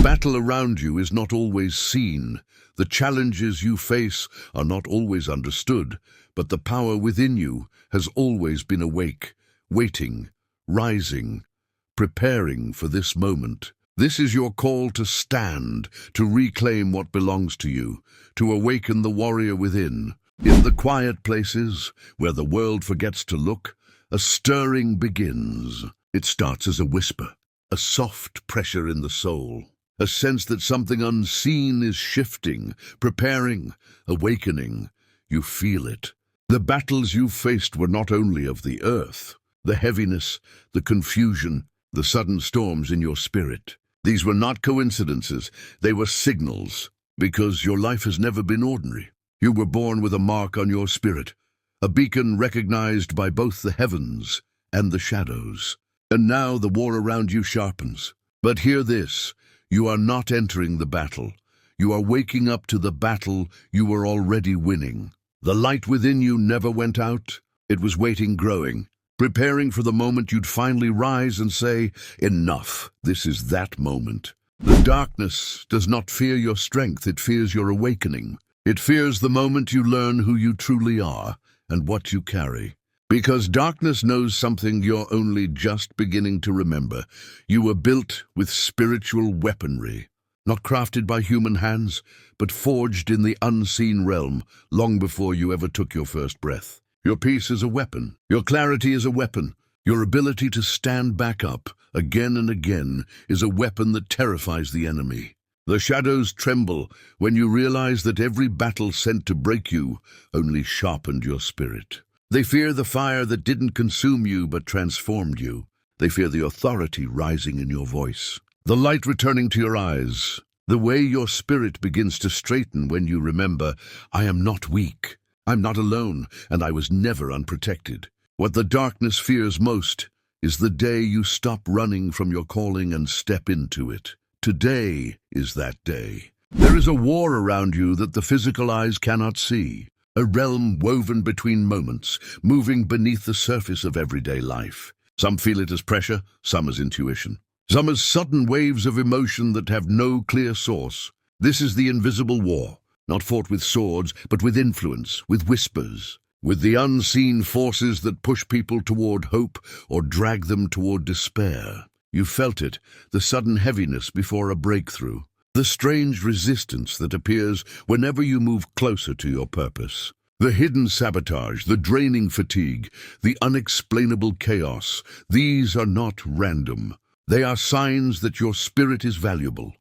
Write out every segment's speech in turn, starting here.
battle around you is not always seen. The challenges you face are not always understood, but the power within you has always been awake, waiting, rising, preparing for this moment. This is your call to stand, to reclaim what belongs to you, to awaken the warrior within. In the quiet places, where the world forgets to look, a stirring begins. It starts as a whisper, a soft pressure in the soul, a sense that something unseen is shifting, preparing, awakening. You feel it. The battles you faced were not only of the earth, the heaviness, the confusion, the sudden storms in your spirit. These were not coincidences, they were signals, because your life has never been ordinary. You were born with a mark on your spirit, a beacon recognized by both the heavens and the shadows. And now the war around you sharpens. But hear this, you are not entering the battle. You are waking up to the battle you were already winning. The light within you never went out. It was waiting, growing, preparing for the moment you'd finally rise and say, enough, this is that moment. The darkness does not fear your strength, it fears your awakening. It fears the moment you learn who you truly are and what you carry. Because darkness knows something you're only just beginning to remember. You were built with spiritual weaponry, not crafted by human hands, but forged in the unseen realm long before you ever took your first breath. Your peace is a weapon. Your clarity is a weapon. Your ability to stand back up again and again is a weapon that terrifies the enemy. The shadows tremble when you realize that every battle sent to break you only sharpened your spirit. They fear the fire that didn't consume you but transformed you. They fear the authority rising in your voice, the light returning to your eyes, the way your spirit begins to straighten when you remember, I am not weak, I'm not alone, and I was never unprotected. What the darkness fears most is the day you stop running from your calling and step into it. Today is that day. There is a war around you that the physical eyes cannot see, a realm woven between moments, moving beneath the surface of everyday life. Some feel it as pressure, some as intuition, some as sudden waves of emotion that have no clear source. This is the invisible war, not fought with swords, but with influence, with whispers, with the unseen forces that push people toward hope or drag them toward despair. You felt it, the sudden heaviness before a breakthrough, the strange resistance that appears whenever you move closer to your purpose. The hidden sabotage, the draining fatigue, the unexplainable chaos, these are not random. They are signs that your spirit is valuable,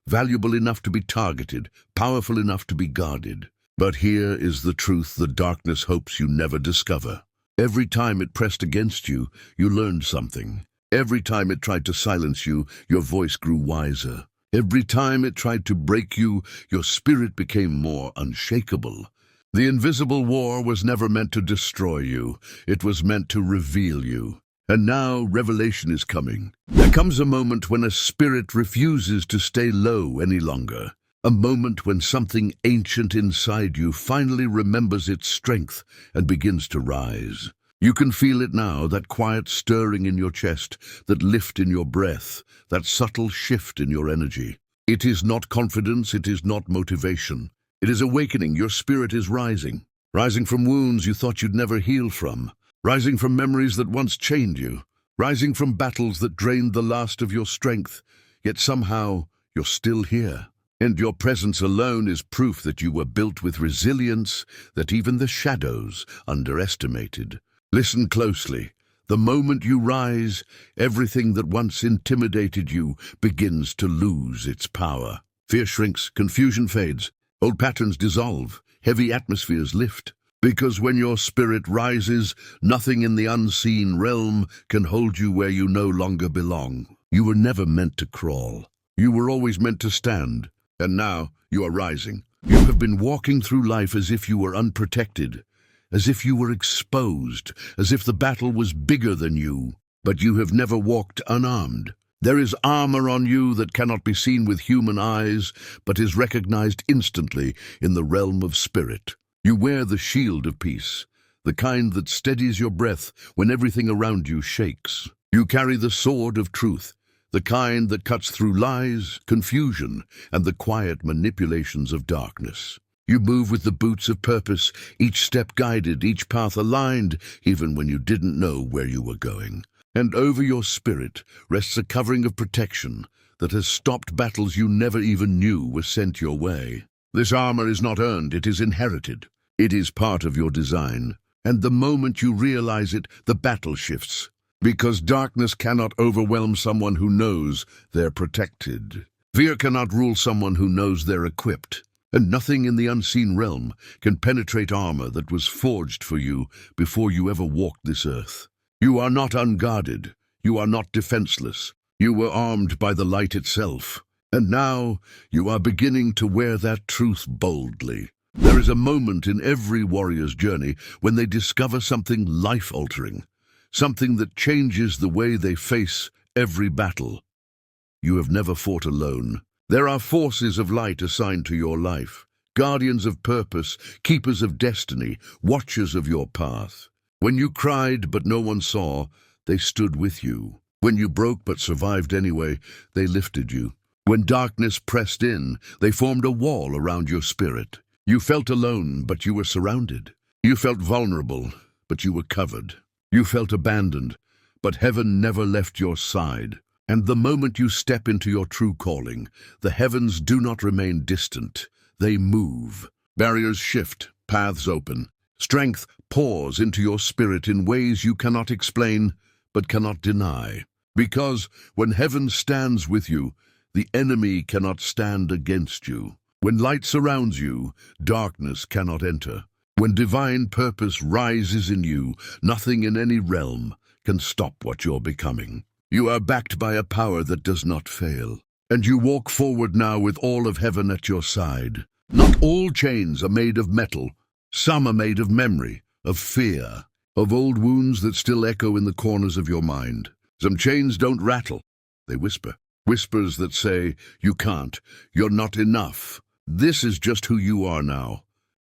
valuable enough to be targeted, powerful enough to be guarded. But here is the truth the darkness hopes you never discover. Every time it pressed against you, you learned something. Every time it tried to silence you, your voice grew wiser. Every time it tried to break you, your spirit became more unshakable. The invisible war was never meant to destroy you. It was meant to reveal you. And now revelation is coming. There comes a moment when a spirit refuses to stay low any longer. A moment when something ancient inside you finally remembers its strength and begins to rise. You can feel it now, that quiet stirring in your chest, that lift in your breath, that subtle shift in your energy. It is not confidence, it is not motivation. It is awakening. Your spirit is rising. Rising from wounds you thought you'd never heal from. Rising from memories that once chained you. Rising from battles that drained the last of your strength. Yet somehow you're still here. And your presence alone is proof that you were built with resilience that even the shadows underestimated. Listen closely. The moment you rise, everything that once intimidated you begins to lose its power. Fear shrinks, confusion fades, old patterns dissolve, heavy atmospheres lift. Because when your spirit rises, nothing in the unseen realm can hold you where you no longer belong. You were never meant to crawl. You were always meant to stand. And now you are rising. You have been walking through life as if you were unprotected, as if you were exposed, as if the battle was bigger than you. But you have never walked unarmed. There is armor on you that cannot be seen with human eyes, but is recognized instantly in the realm of spirit. You wear the shield of peace, the kind that steadies your breath when everything around you shakes. You carry the sword of truth, the kind that cuts through lies, confusion, and the quiet manipulations of darkness. You move with the boots of purpose, each step guided, each path aligned, even when you didn't know where you were going. And over your spirit rests a covering of protection that has stopped battles you never even knew were sent your way. This armor is not earned, it is inherited. It is part of your design. And the moment you realize it, the battle shifts. Because darkness cannot overwhelm someone who knows they're protected. Fear cannot rule someone who knows they're equipped. And nothing in the unseen realm can penetrate armor that was forged for you before you ever walked this earth. You are not unguarded. You are not defenseless. You were armed by the light itself. And now you are beginning to wear that truth boldly. There is a moment in every warrior's journey when they discover something life-altering, something that changes the way they face every battle. You have never fought alone. There are forces of light assigned to your life, guardians of purpose, keepers of destiny, watchers of your path. When you cried but no one saw, they stood with you. When you broke but survived anyway, they lifted you. When darkness pressed in, they formed a wall around your spirit. You felt alone, but you were surrounded. You felt vulnerable, but you were covered. You felt abandoned, but heaven never left your side. And the moment you step into your true calling, the heavens do not remain distant. They move. Barriers shift, paths open. Strength pours into your spirit in ways you cannot explain, but cannot deny. Because when heaven stands with you, the enemy cannot stand against you. When light surrounds you, darkness cannot enter. When divine purpose rises in you, nothing in any realm can stop what you're becoming. You are backed by a power that does not fail. And you walk forward now with all of heaven at your side. Not all chains are made of metal. Some are made of memory, of fear, of old wounds that still echo in the corners of your mind. Some chains don't rattle, they whisper. Whispers that say, you can't, you're not enough. This is just who you are now.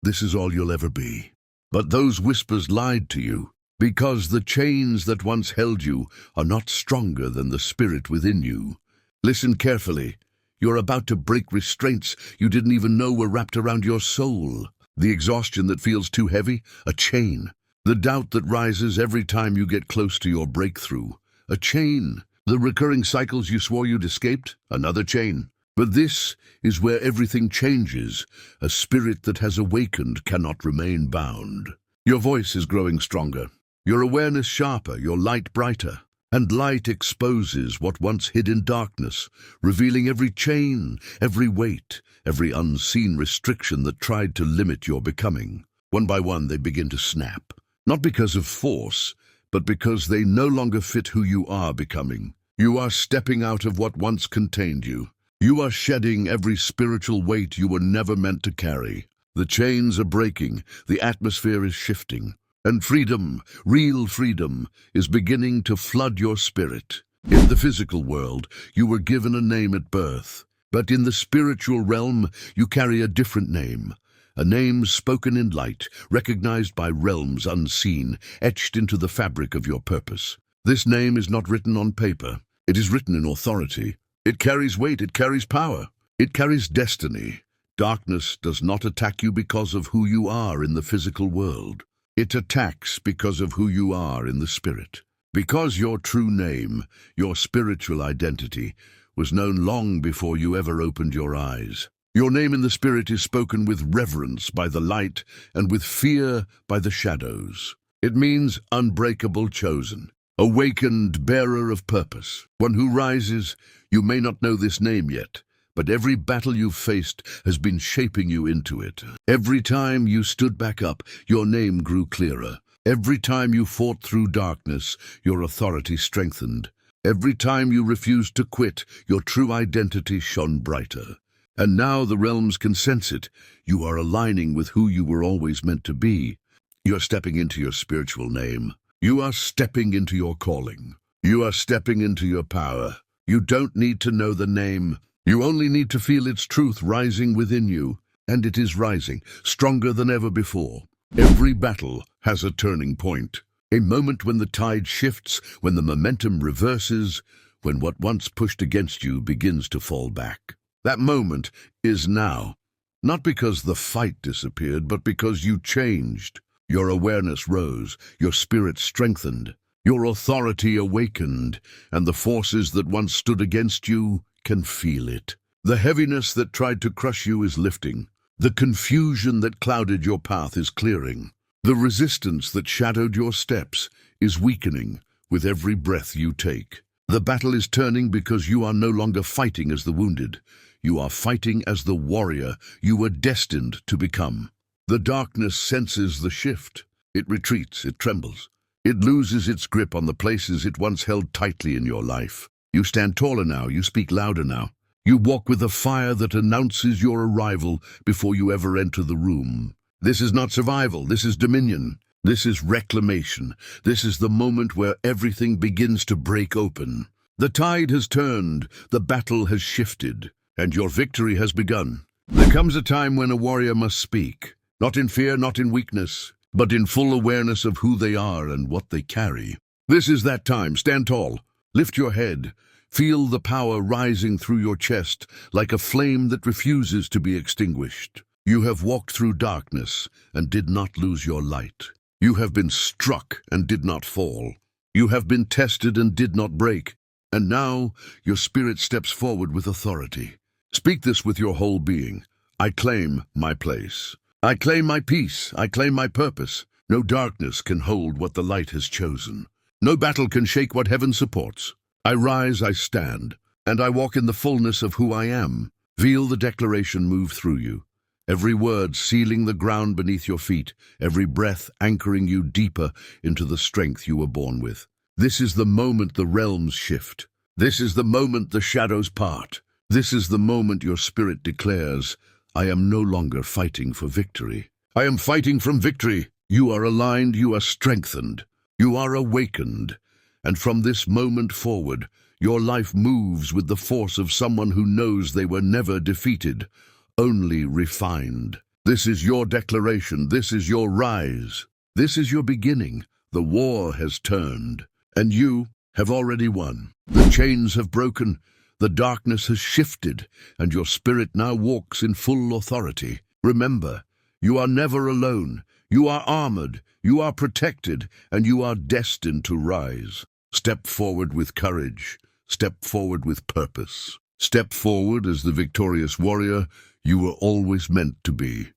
This is all you'll ever be. But those whispers lied to you, because the chains that once held you are not stronger than the spirit within you. Listen carefully. You're about to break restraints you didn't even know were wrapped around your soul. The exhaustion that feels too heavy, a chain. The doubt that rises every time you get close to your breakthrough, a chain. The recurring cycles you swore you'd escaped, another chain. But this is where everything changes. A spirit that has awakened cannot remain bound. Your voice is growing stronger, your awareness sharper, your light brighter. And light exposes what once hid in darkness, revealing every chain, every weight, every unseen restriction that tried to limit your becoming. One by one they begin to snap, not because of force, but because they no longer fit who you are becoming. You are stepping out of what once contained you. You are shedding every spiritual weight you were never meant to carry. The chains are breaking, the atmosphere is shifting, and freedom, real freedom, is beginning to flood your spirit. In the physical world, you were given a name at birth, but in the spiritual realm, you carry a different name. A name spoken in light, recognized by realms unseen, etched into the fabric of your purpose. This name is not written on paper. It is written in authority. It carries weight, it carries power. It carries destiny. Darkness does not attack you because of who you are in the physical world. It attacks because of who you are in the spirit. Because your true name, your spiritual identity, was known long before you ever opened your eyes. Your name in the spirit is spoken with reverence by the light and with fear by the shadows. It means unbreakable chosen, awakened bearer of purpose, one who rises. You may not know this name yet, but every battle you've faced has been shaping you into it. Every time you stood back up, your name grew clearer. Every time you fought through darkness, your authority strengthened. Every time you refused to quit, your true identity shone brighter. And now the realms can sense it. You are aligning with who you were always meant to be. You're stepping into your spiritual name. You are stepping into your calling. You are stepping into your power. You don't need to know the name. You only need to feel its truth rising within you. And it is rising, stronger than ever before. Every battle has a turning point. A moment when the tide shifts, when the momentum reverses, when what once pushed against you begins to fall back. That moment is now, not because the fight disappeared, but because you changed. Your awareness rose, your spirit strengthened, your authority awakened, and the forces that once stood against you can feel it. The heaviness that tried to crush you is lifting. The confusion that clouded your path is clearing. The resistance that shadowed your steps is weakening with every breath you take. The battle is turning because you are no longer fighting as the wounded. You are fighting as the warrior you were destined to become. The darkness senses the shift. It retreats, it trembles. It loses its grip on the places it once held tightly in your life. You stand taller now, you speak louder now. You walk with a fire that announces your arrival before you ever enter the room. This is not survival, this is dominion. This is reclamation. This is the moment where everything begins to break open. The tide has turned, the battle has shifted, and your victory has begun. There comes a time when a warrior must speak, not in fear, not in weakness, but in full awareness of who they are and what they carry. This is that time. Stand tall, lift your head, feel the power rising through your chest like a flame that refuses to be extinguished. You have walked through darkness and did not lose your light. You have been struck and did not fall. You have been tested and did not break. And now your spirit steps forward with authority. Speak this with your whole being. I claim my place. I claim my peace. I claim my purpose. No darkness can hold what the light has chosen. No battle can shake what heaven supports. I rise, I stand, and I walk in the fullness of who I am. Feel the declaration move through you. Every word sealing the ground beneath your feet, every breath anchoring you deeper into the strength you were born with. This is the moment the realms shift. This is the moment the shadows part. This is the moment your spirit declares, I am no longer fighting for victory. I am fighting from victory. You are aligned, you are strengthened, you are awakened. And from this moment forward, your life moves with the force of someone who knows they were never defeated, only refined. This is your declaration. This is your rise. This is your beginning. The war has turned, and you have already won. The chains have broken, the darkness has shifted, and your spirit now walks in full authority. Remember, you are never alone. You are armored, you are protected, and you are destined to rise. Step forward with courage. Step forward with purpose. Step forward as the victorious warrior you were always meant to be.